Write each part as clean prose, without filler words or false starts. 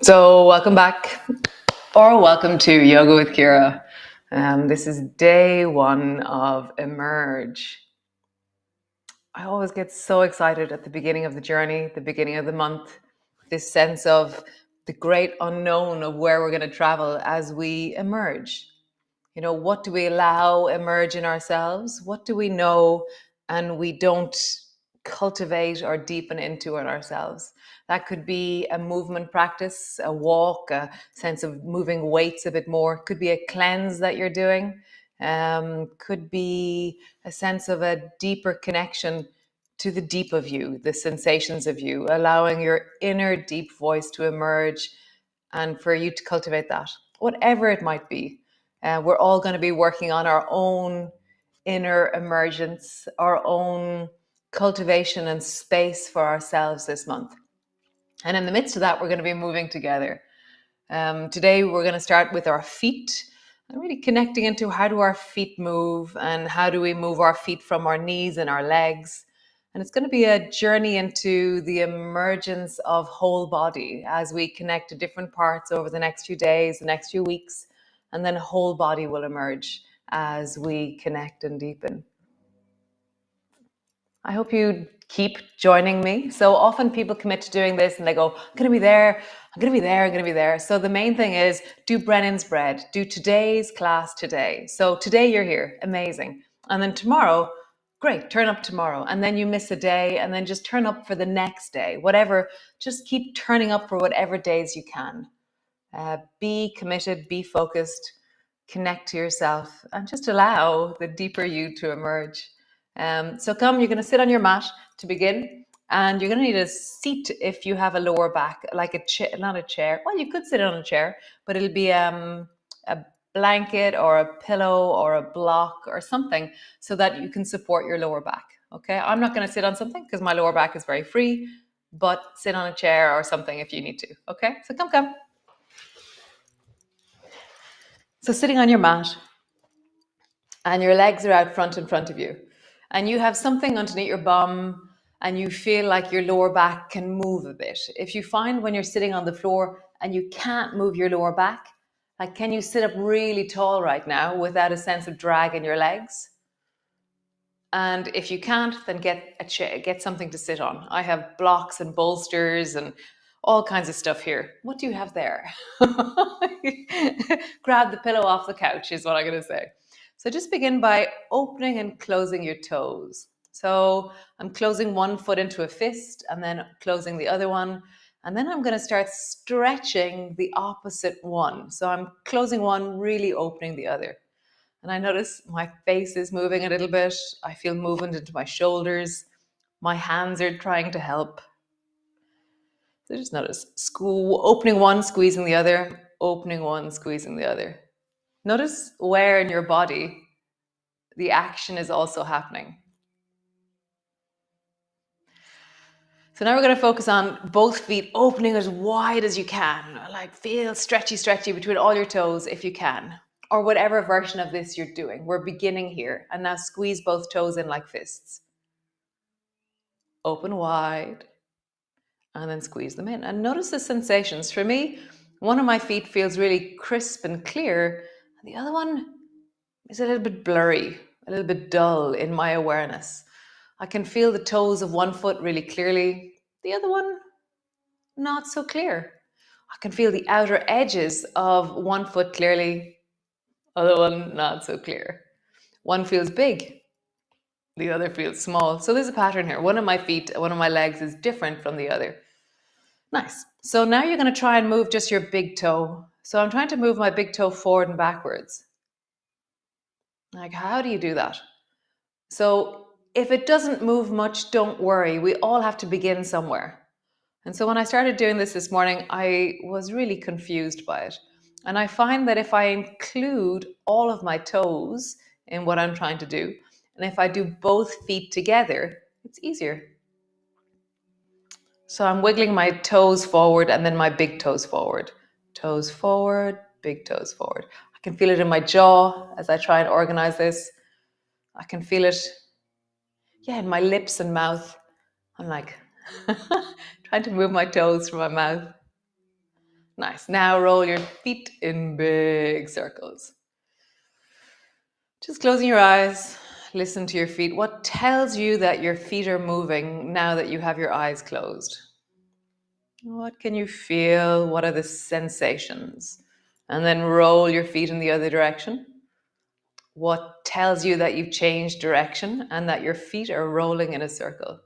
So welcome back, or welcome to Yoga with Ciara. This is day one of Emerge. I always get so excited at the beginning of the journey, the beginning of the month, this sense of the great unknown of where we're going to travel as we emerge. You know, what do we allow emerge in ourselves? What do we know and we don't cultivate or deepen into in ourselves? That could be a movement practice, a walk, a sense of moving weights a bit more. Could be a cleanse that you're doing. Could be a sense of a deeper connection to the deep of you, the sensations of you, allowing your inner deep voice to emerge and for you to cultivate that, whatever it might be. We're all going to be working on our own inner emergence, our own cultivation and space for ourselves this month. And in the midst of that, we're going to be moving together. Today, we're going to start with our feet and really connecting into how do our feet move and how do we move our feet from our knees and our legs. And it's going to be a journey into the emergence of whole body as we connect to different parts over the next few days, the next few weeks, and then whole body will emerge as we connect and deepen. I hope you keep joining me. So often people commit to doing this and they go, I'm going to be there, I'm going to be there, I'm going to be there. So the main thing is do Brennan's bread, do today's class today. So today you're here, amazing. And then tomorrow, great, turn up tomorrow. And then you miss a day and then just turn up for the next day, whatever, just keep turning up for whatever days you can. Be committed, be focused, connect to yourself and just allow the deeper you to emerge. So come, you're going to sit on your mat to begin, and you're going to need a seat if you have a lower back, like a chair, not a chair. Well, you could sit on a chair, but it'll be a blanket or a pillow or a block or something so that you can support your lower back. Okay, I'm not going to sit on something because my lower back is very free, but sit on a chair or something if you need to. Okay, so come. So sitting on your mat, and your legs are out front in front of you, and you have something underneath your bum, and you feel like your lower back can move a bit. If you find when you're sitting on the floor and you can't move your lower back, like can you sit up really tall right now without a sense of drag in your legs? And if you can't, then get a chair, get something to sit on. I have blocks and bolsters and all kinds of stuff here. What do you have there? Grab the pillow off the couch is what I'm going to say. So just begin by opening and closing your toes. So I'm closing one foot into a fist and then closing the other one. And then I'm going to start stretching the opposite one. So I'm closing one, really opening the other. And I notice my face is moving a little bit. I feel movement into my shoulders. My hands are trying to help. So just notice opening one, squeezing the other, opening one, squeezing the other. Notice where in your body the action is also happening. So now we're going to focus on both feet opening as wide as you can. Like feel stretchy between all your toes if you can. Or whatever version of this you're doing. We're beginning here. And now squeeze both toes in like fists. Open wide. And then squeeze them in. And notice the sensations. For me, one of my feet feels really crisp and clear. And the other one is a little bit blurry, a little bit dull in my awareness. I can feel the toes of one foot really clearly. The other one, not so clear. I can feel the outer edges of one foot clearly. Other one, not so clear. One feels big. The other feels small. So there's a pattern here. One of my feet, one of my legs is different from the other. Nice. So now you're going to try and move just your big toe. So I'm trying to move my big toe forward and backwards. Like, how do you do that? So if it doesn't move much, don't worry. We all have to begin somewhere. And so when I started doing this morning, I was really confused by it. And I find that if I include all of my toes in what I'm trying to do, and if I do both feet together, it's easier. So I'm wiggling my toes forward and then my big toes forward. Toes forward, big toes forward. I can feel it in my jaw as I try and organize this. I can feel it, in my lips and mouth. I'm like trying to move my toes from my mouth. Nice. Now roll your feet in big circles. Just closing your eyes, listen to your feet. What tells you that your feet are moving now that you have your eyes closed? What can you feel? What are the sensations? And then roll your feet in the other direction. What tells you that you've changed direction and that your feet are rolling in a circle?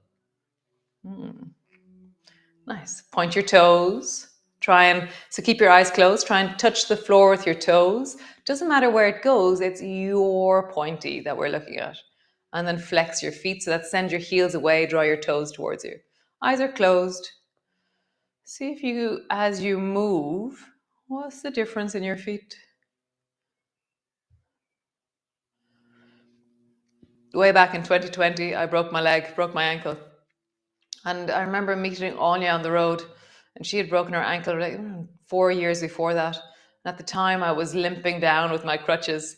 Nice. Point your toes. So keep your eyes closed. Try and touch the floor with your toes. Doesn't matter where it goes, it's your pointy that we're looking at. And then flex your feet. So that send your heels away, draw your toes towards you. Eyes are closed. See if you, as you move, what's the difference in your feet? Way back in 2020, I broke my leg, broke my ankle. And I remember meeting Anya on the road, and she had broken her ankle like 4 years before that. And at the time, I was limping down with my crutches.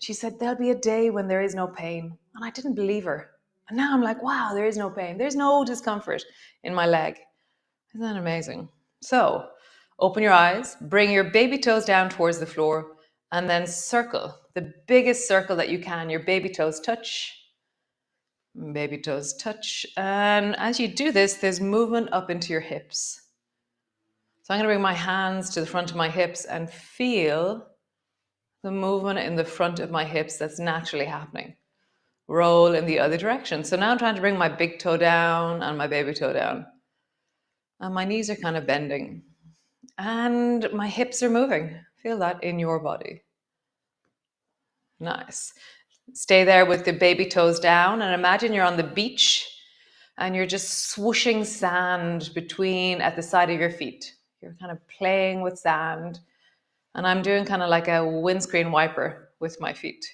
She said, "There'll be a day when there is no pain." And I didn't believe her. And now I'm like, wow, there is no pain. There's no discomfort in my leg. Isn't that amazing? So open your eyes, bring your baby toes down towards the floor, and then circle. The biggest circle that you can. Your baby toes touch. Baby toes touch. And as you do this, there's movement up into your hips. So I'm going to bring my hands to the front of my hips and feel the movement in the front of my hips that's naturally happening. Roll in the other direction. So now I'm trying to bring my big toe down and my baby toe down. And my knees are kind of bending. And my hips are moving. Feel that in your body. Nice. Stay there with the baby toes down and imagine you're on the beach and you're just swooshing sand at the side of your feet. You're kind of playing with sand. And I'm doing kind of like a windscreen wiper with my feet.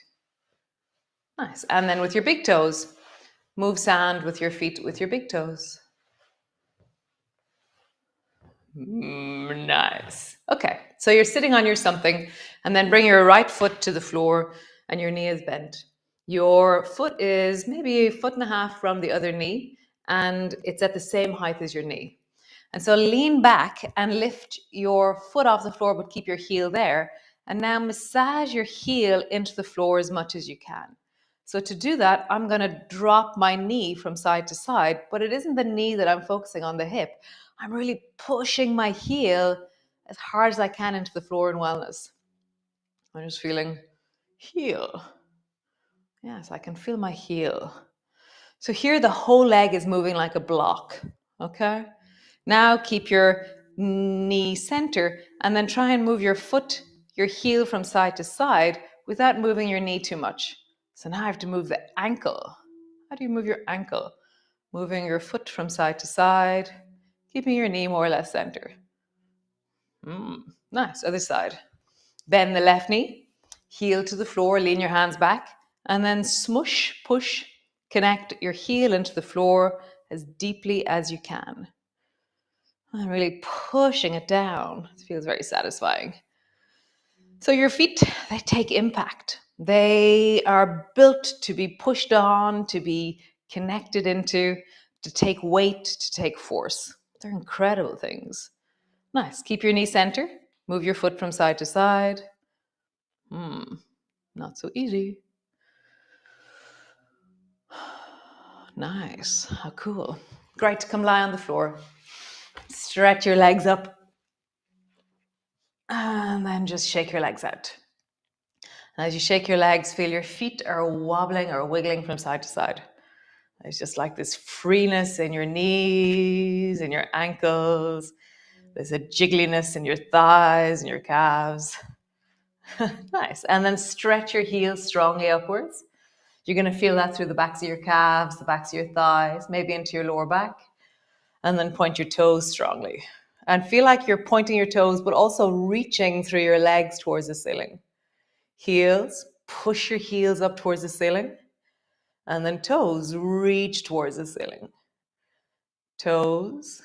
Nice. And then with your big toes, move sand with your feet with your big toes. Nice. Okay, so you're sitting on your something and then bring your right foot to the floor and your knee is bent. Your foot is maybe a foot and a half from the other knee and it's at the same height as your knee. And so lean back and lift your foot off the floor, but keep your heel there. And now massage your heel into the floor as much as you can. So to do that, I'm going to drop my knee from side to side, but it isn't the knee that I'm focusing on, the hip. I'm really pushing my heel as hard as I can into the floor in wellness. I'm just feeling heel. Yes, I can feel my heel. So here the whole leg is moving like a block, okay? Now keep your knee center and then try and move your heel from side to side without moving your knee too much. So now I have to move the ankle. How do you move your ankle? Moving your foot from side to side, keeping your knee more or less center. Nice, other side. Bend the left knee, heel to the floor, lean your hands back, and then smush, push, connect your heel into the floor as deeply as you can. I'm really pushing it down. It feels very satisfying. So your feet, they take impact. They are built to be pushed on, to be connected into, to take weight, to take force. They're incredible things. Nice. Keep your knee center. Move your foot from side to side. Not so easy. Nice. How cool. Great to come lie on the floor. Stretch your legs up. And then just shake your legs out. And as you shake your legs, feel your feet are wobbling or wiggling from side to side. There's just like this freeness in your knees and your ankles. There's a jiggliness in your thighs and your calves. Nice. And then stretch your heels strongly upwards. You're going to feel that through the backs of your calves, the backs of your thighs, maybe into your lower back. And then point your toes strongly. And feel like you're pointing your toes, but also reaching through your legs towards the ceiling. Heels, push your heels up towards the ceiling. And then toes, reach towards the ceiling. Toes.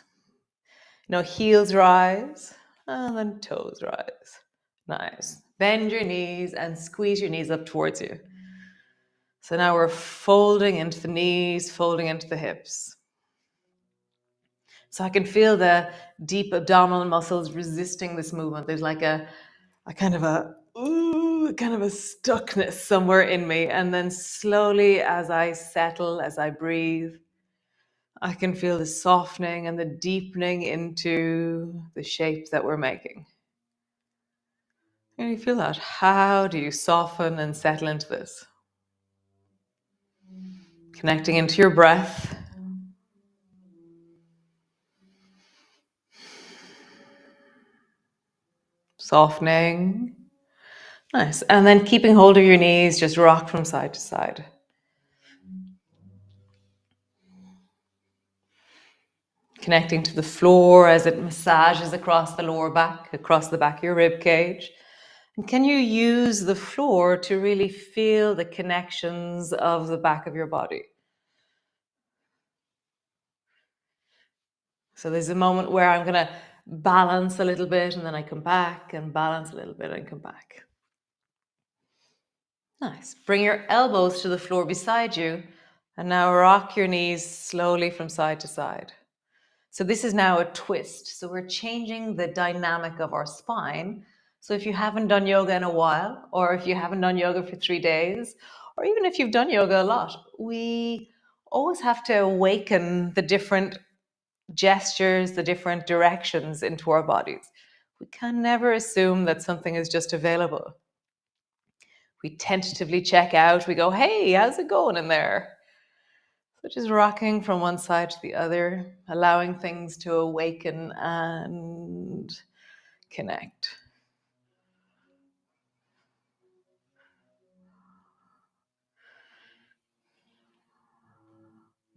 Heels rise. And then toes rise. Nice. Bend your knees and squeeze your knees up towards you. So now we're folding into the knees, folding into the hips. So I can feel the deep abdominal muscles resisting this movement. There's like a kind of a ooh, kind of a stuckness somewhere in me. And then slowly, as I settle, as I breathe, I can feel the softening and the deepening into the shape that we're making. Can you feel that? How do you soften and settle into this? Connecting into your breath. Softening. Nice. And then keeping hold of your knees, just rock from side to side. Connecting to the floor as it massages across the lower back, across the back of your rib cage. And can you use the floor to really feel the connections of the back of your body? So there's a moment where I'm going to balance a little bit and then I come back and balance a little bit and come back. Nice. Bring your elbows to the floor beside you and now rock your knees slowly from side to side. So this is now a twist. So we're changing the dynamic of our spine. So if you haven't done yoga in a while, or if you haven't done yoga for 3 days, or even if you've done yoga a lot, we always have to awaken the different gestures, the different directions into our bodies. We can never assume that something is just available. We tentatively check out, we go, hey, how's it going in there? So just rocking from one side to the other, allowing things to awaken and connect.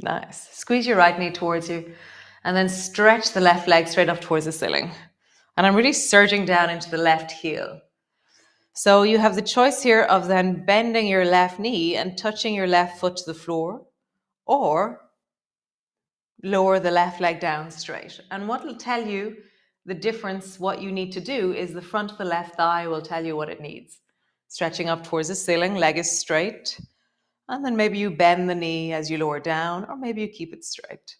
Nice. Squeeze your right knee towards you and then stretch the left leg straight up towards the ceiling. And I'm really surging down into the left heel. So you have the choice here of then bending your left knee and touching your left foot to the floor, or lower the left leg down straight. And what will tell you the difference, what you need to do, is the front of the left thigh will tell you what it needs. Stretching up towards the ceiling, leg is straight. And then maybe you bend the knee as you lower down, or maybe you keep it straight.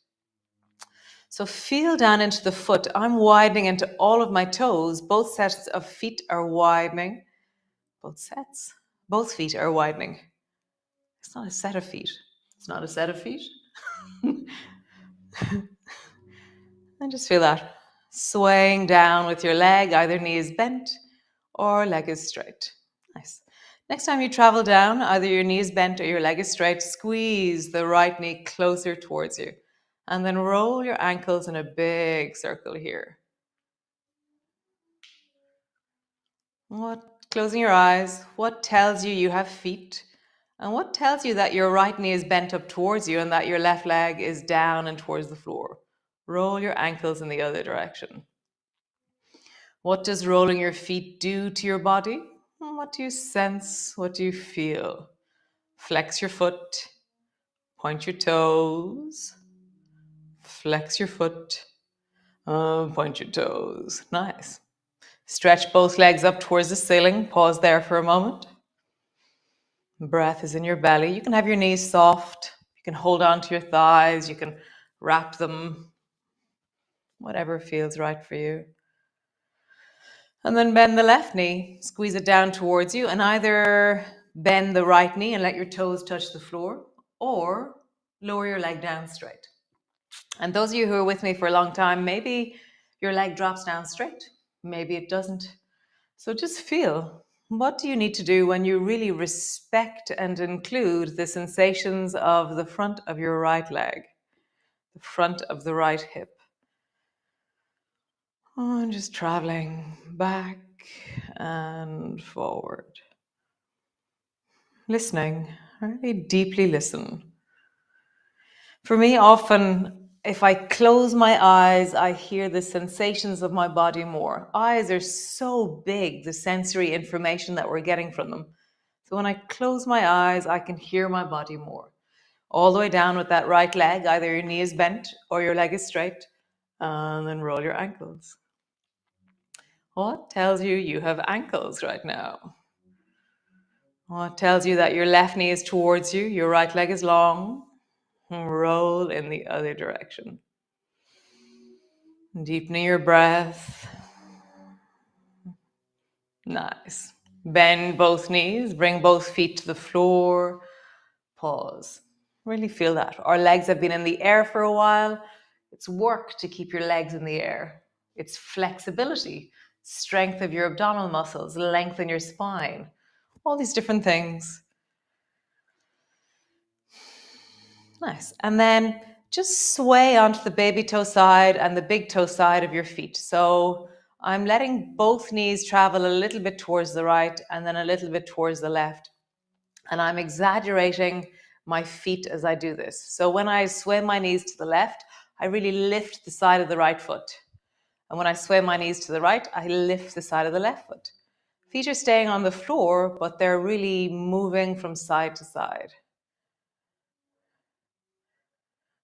So feel down into the foot. I'm widening into all of my toes. Both sets of feet are widening. Both feet are widening. It's not a set of feet. It's not a set of feet. And just feel that swaying down with your leg. Either knee is bent or leg is straight. Nice. Next time you travel down, either your knee is bent or your leg is straight, squeeze the right knee closer towards you. And then roll your ankles in a big circle here. Closing your eyes, what tells you you have feet? And what tells you that your right knee is bent up towards you and that your left leg is down and towards the floor? Roll your ankles in the other direction. What does rolling your feet do to your body? What do you sense? What do you feel? Flex your foot, point your toes, flex your foot, point your toes. Nice. Stretch both legs up towards the ceiling. Pause there for a moment. Breath is in your belly. You can have your knees soft. You can hold on to your thighs. You can wrap them, whatever feels right for you. And then bend the left knee. Squeeze it down towards you and either bend the right knee and let your toes touch the floor, or lower your leg down straight. And those of you who are with me for a long time, maybe your leg drops down straight. Maybe it doesn't. So just feel, what do you need to do when you really respect and include the sensations of the front of your right leg, the front of the right hip? Oh, and just traveling back and forward. Listening, really deeply listen. For me, often, if I close my eyes, I hear the sensations of my body more. Eyes are so big, the sensory information that we're getting from them. So when I close my eyes, I can hear my body more. All the way down with that right leg, either your knee is bent or your leg is straight, and then roll your ankles. What tells you you have ankles right now? What tells you that your left knee is towards you, your right leg is long? Roll in the other direction. Deepening your breath. Nice. Bend both knees, bring both feet to the floor. Pause. Really feel that. Our legs have been in the air for a while. It's work to keep your legs in the air. It's flexibility, strength of your abdominal muscles, lengthen your spine, all these different things. Nice. And then just sway onto the baby toe side and the big toe side of your feet. So I'm letting both knees travel a little bit towards the right and then a little bit towards the left. And I'm exaggerating my feet as I do this. So when I sway my knees to the left, I really lift the side of the right foot. And when I sway my knees to the right, I lift the side of the left foot. Feet are staying on the floor, but they're really moving from side to side.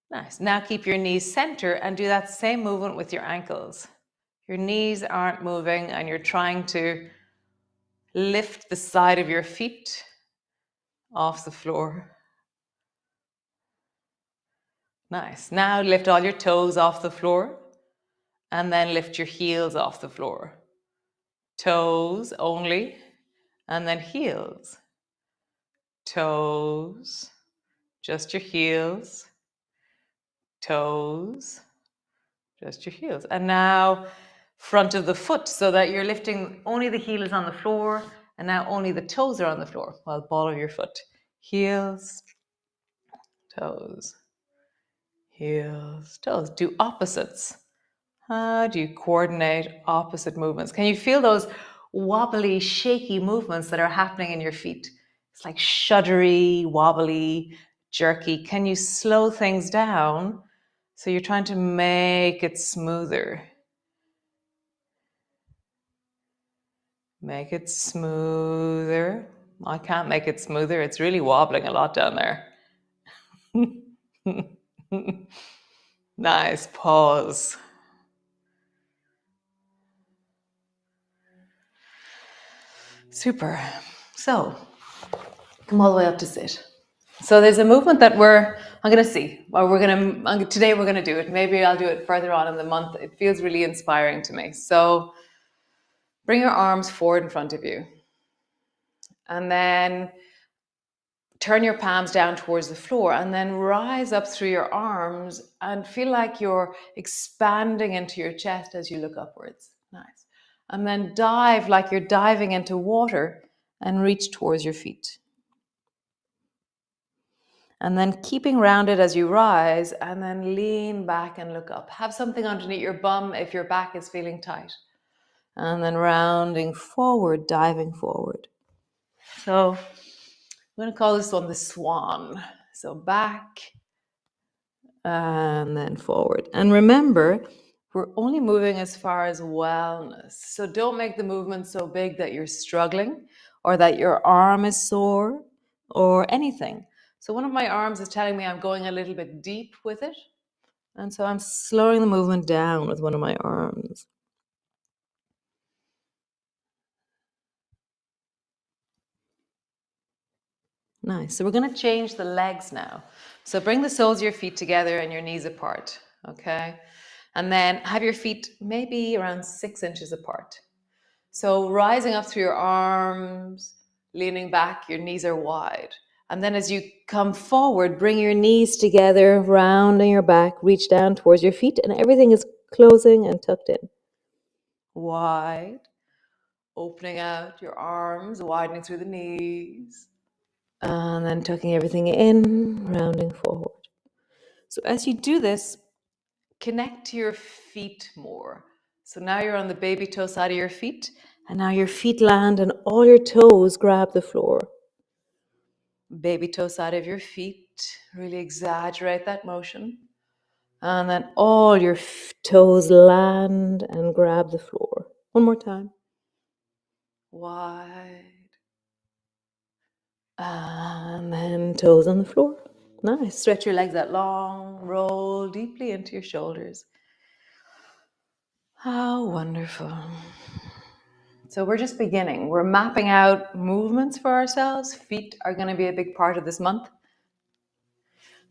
Nice. Now keep your knees center and do that same movement with your ankles. Your knees aren't moving and you're trying to lift the side of your feet off the floor. Nice. Now lift all your toes off the floor and then lift your heels off the floor. Toes only and then heels. Toes, just your heels. Toes, just your heels. And now front of the foot so that you're lifting only the heel is on the floor and now only the toes are on the floor while ball of your foot. Heels, toes, heels, toes. Do opposites. How do you coordinate opposite movements? Can you feel those wobbly, shaky movements that are happening in your feet? It's like shuddery, wobbly, jerky. Can you slow things down so you're trying to make it smoother? Make it smoother. I can't make it smoother. It's really wobbling a lot down there. Nice. Pause. Super. So, come all the way up to sit. So there's a movement that I'm going to see, or today we're going to do it. Maybe I'll do it further on in the month. It feels really inspiring to me. So bring your arms forward in front of you. And then turn your palms down towards the floor and then rise up through your arms and feel like you're expanding into your chest as you look upwards. Nice. And then dive like you're diving into water and reach towards your feet. And then keeping rounded as you rise and then lean back and look up. Have something underneath your bum if your back is feeling tight. And then rounding forward, diving forward. So I'm going to call this one the swan. So back and then forward. And remember, we're only moving as far as wellness. So don't make the movement so big that you're struggling or that your arm is sore or anything. So one of my arms is telling me I'm going a little bit deep with it. And so I'm slowing the movement down with one of my arms. Nice. So we're going to change the legs now. So bring the soles of your feet together and your knees apart. Okay. And then have your feet maybe around 6 inches apart. So rising up through your arms, leaning back, your knees are wide. And then as you come forward, bring your knees together, rounding your back, reach down towards your feet, and everything is closing and tucked in. Wide, opening out your arms, widening through the knees, and then tucking everything in, rounding forward. So as you do this, connect to your feet more. So now you're on the baby toe side of your feet, and now your feet land and all your toes grab the floor. Baby toe side of your feet, really exaggerate that motion. And then all your toes land and grab the floor. One more time. Wide. And then toes on the floor. Nice. Stretch your legs out long. Roll deeply into your shoulders. How wonderful. So we're just beginning. We're mapping out movements for ourselves. Feet are going to be a big part of this month.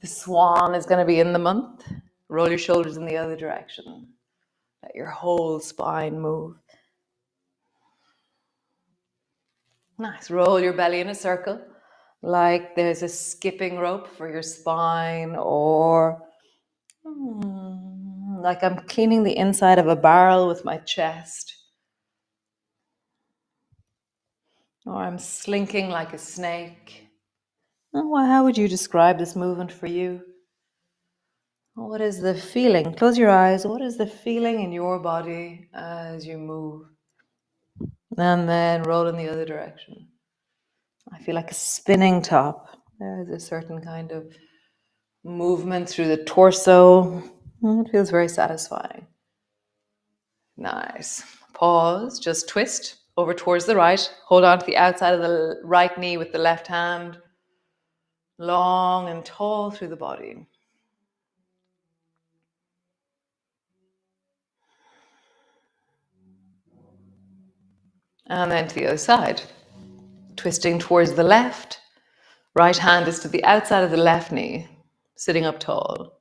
The swan is going to be in the month. Roll your shoulders in the other direction. Let your whole spine move. Nice. Roll your belly in a circle, like there's a skipping rope for your spine, or like I'm cleaning the inside of a barrel with my chest, or I'm slinking like a snake. How would you describe this movement for you? What is the feeling? Close your eyes. What is the feeling in your body as you move? And then roll in the other direction. I feel like a spinning top. There's a certain kind of movement through the torso. It feels very satisfying. Nice. Pause. Just twist over towards the right. Hold on to the outside of the right knee with the left hand. Long and tall through the body. And then to the other side. Twisting towards the left. Right hand is to the outside of the left knee. Sitting up tall.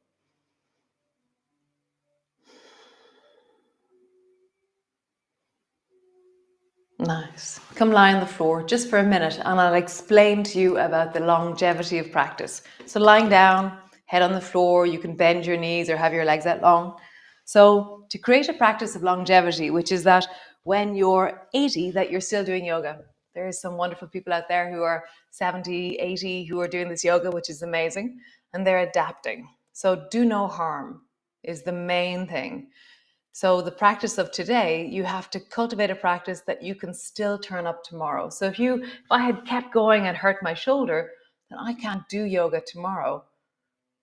Nice. Come lie on the floor just for a minute and I'll explain to you about the longevity of practice. So lying down, head on the floor, you can bend your knees or have your legs out long. So to create a practice of longevity, which is that when you're 80, that you're still doing yoga. There is some wonderful people out there who are 70, 80, who are doing this yoga, which is amazing, and they're adapting. So do no harm is the main thing. So the practice of today, you have to cultivate a practice that you can still turn up tomorrow. So if I had kept going and hurt my shoulder, then I can't do yoga tomorrow,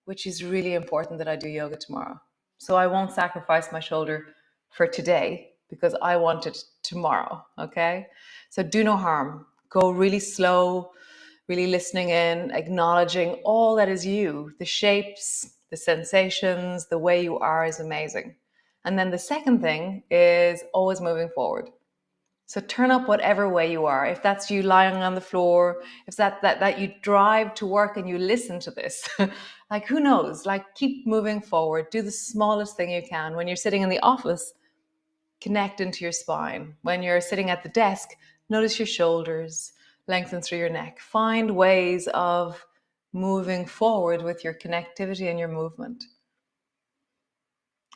which is really important that I do yoga tomorrow. So I won't sacrifice my shoulder for today because I want it tomorrow, okay? So do no harm. Go really slow, really listening in, acknowledging all that is you, the shapes, the sensations, the way you are is amazing. And then the second thing is always moving forward. So turn up whatever way you are. If that's you lying on the floor, if that you drive to work and you listen to this, like who knows? Like keep moving forward. Do the smallest thing you can. When you're sitting in the office, connect into your spine. When you're sitting at the desk, notice your shoulders, lengthen through your neck. Find ways of moving forward with your connectivity and your movement.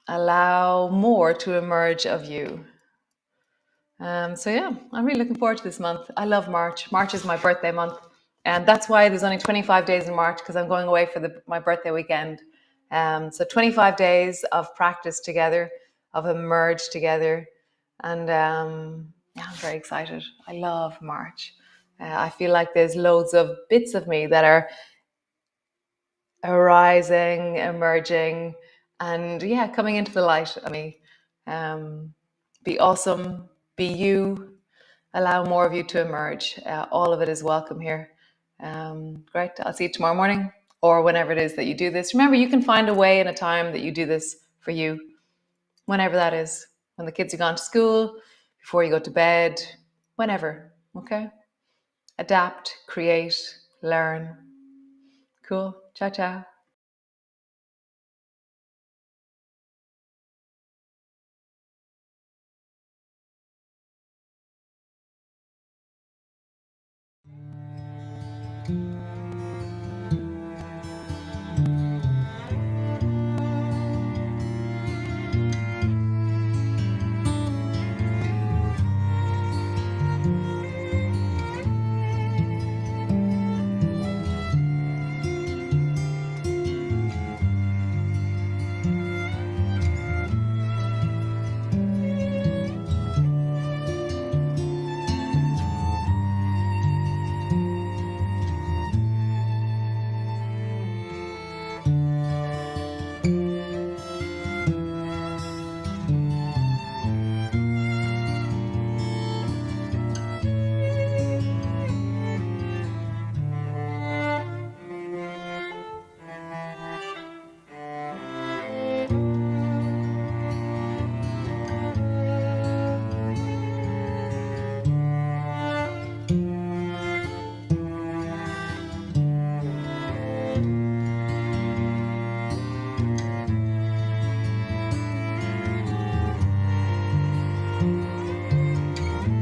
Allow more to emerge of you. So yeah, I'm really looking forward to this month. I love March. March is my birthday month. And that's why there's only 25 days in March because I'm going away for my birthday weekend. So 25 days of practice together, of emerge together. And yeah, I'm very excited. I love March. I feel like there's loads of bits of me that are arising, emerging, and yeah, coming into the light of me. Be awesome, be you, allow more of you to emerge. All of it is welcome here. Great. I'll see you tomorrow morning or whenever it is that you do this. Remember, you can find a way and a time that you do this for you, whenever that is. When the kids are gone to school, before you go to bed, whenever. Okay? Adapt, create, learn. Cool. Ciao, ciao.